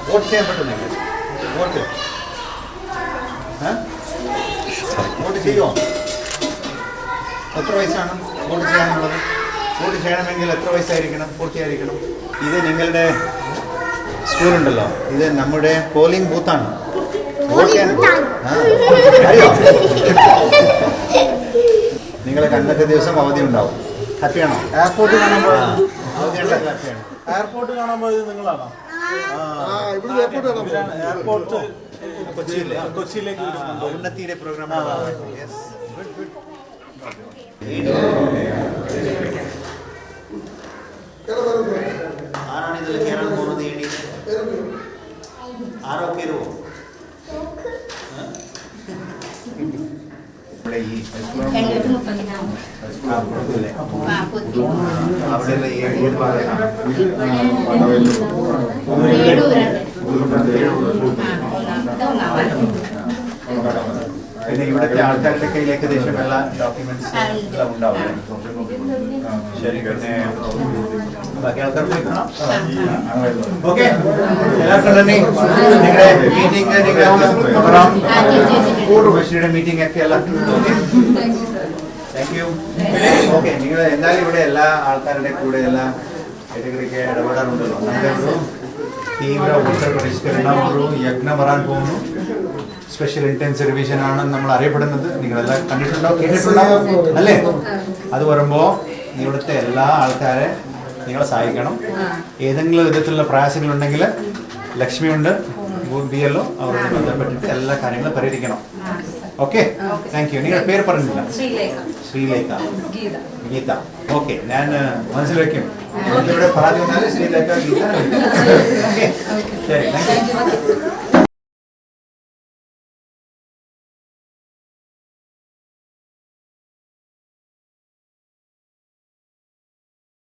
Vote ചെയ്യാൻ പറ്റുന്നില്ല. Vote ചെയ്യുമോ? എത്ര വയസ്സാണ് വോട്ട് ചെയ്യാനുള്ളത്? വോട്ട് ചെയ്യണമെങ്കിൽ എത്ര വയസ്സായിരിക്കണം? പൂർത്തിയായിരിക്കണം. ഇത് നിങ്ങളുടെ സ്കൂളുണ്ടല്ലോ, ഇത് നമ്മുടെ പോളിംഗ് ബൂത്താണ്. വോട്ട് ചെയ്യാൻ അറിയോ? നിങ്ങൾക്ക് അന്നത്തെ ദിവസം അവധി ഉണ്ടാവും. ഹാപ്പിയാണോ? എയർപോർട്ട് കാണുമ്പോൾ ഹാപ്പിയാണ്. എയർപോർട്ട് കാണുമ്പോൾ ഇത് നിങ്ങളാണോ? എയർപോർട്ട് കൊച്ചിയിലേക്ക് ഉന്നതിയുടെ പ്രോഗ്രാം. ആരാണ് ഇതിൽ കയറാൻ പോകുന്നത്? ഏണി ആരോ കയറുമോ? അവിടെയുള്ള ഏത് ഭാഗത്താണ്? പിന്നെ ഇവിടുത്തെ ആൾക്കാരുടെ കയ്യിൽ ഏകദേശം എല്ലാ ഡോക്യുമെന്റ്സ് എല്ലാം ഉണ്ടാവും. ശരി, പിന്നെ ബാക്കി ആൾക്കാർ ഓക്കെ. എല്ലാവർക്കും നന്ദി. നിങ്ങളുടെ മീറ്റിംഗ് ബഷീറുടെ മീറ്റിംഗ് ഒക്കെ എല്ലാം താങ്ക് യു. ഓക്കെ, നിങ്ങൾ എന്തായാലും ഇവിടെ എല്ലാ ആൾക്കാരുടെ കൂടെ എല്ലാ കാറ്റഗറിക്ക് ഇടപെടാറുണ്ടല്ലോ. നമ്മുടെ ഒരു തീവ്ര ഉത്തർപ്രദേശിക്കുന്ന ഒരു യജ്ഞം വരാൻ പോകുന്നു. സ്പെഷ്യൽ ഇന്റൻസ് റിവിഷൻ ആണെന്ന് നമ്മൾ അറിയപ്പെടുന്നത്. നിങ്ങളെല്ലാം കണ്ടിട്ടുണ്ടോ, കേട്ടിട്ടുണ്ടോ അല്ലേ? അത് വരുമ്പോൾ ഇവിടുത്തെ എല്ലാ ആൾക്കാരെ നിങ്ങളെ സഹായിക്കണം. ഏതെങ്കിലും വിധത്തിലുള്ള പ്രയാസങ്ങളുണ്ടെങ്കിൽ ലക്ഷ്മിയുണ്ട്, BLO, അവരോട് ബന്ധപ്പെട്ടിട്ട് എല്ലാ കാര്യങ്ങളും പരിഹരിക്കണം. Okay, thank you. നിങ്ങളുടെ പേര് പറഞ്ഞില്ല? ശ്രീലേഖ, ഗീത. ഓക്കെ, ഞാൻ മനസ്സിൽ വയ്ക്കും. ഇവിടെ പരാതി വന്നാലും ശ്രീലേഖ, ഗീത. ഓക്കെ, ശരി, താങ്ക് യു.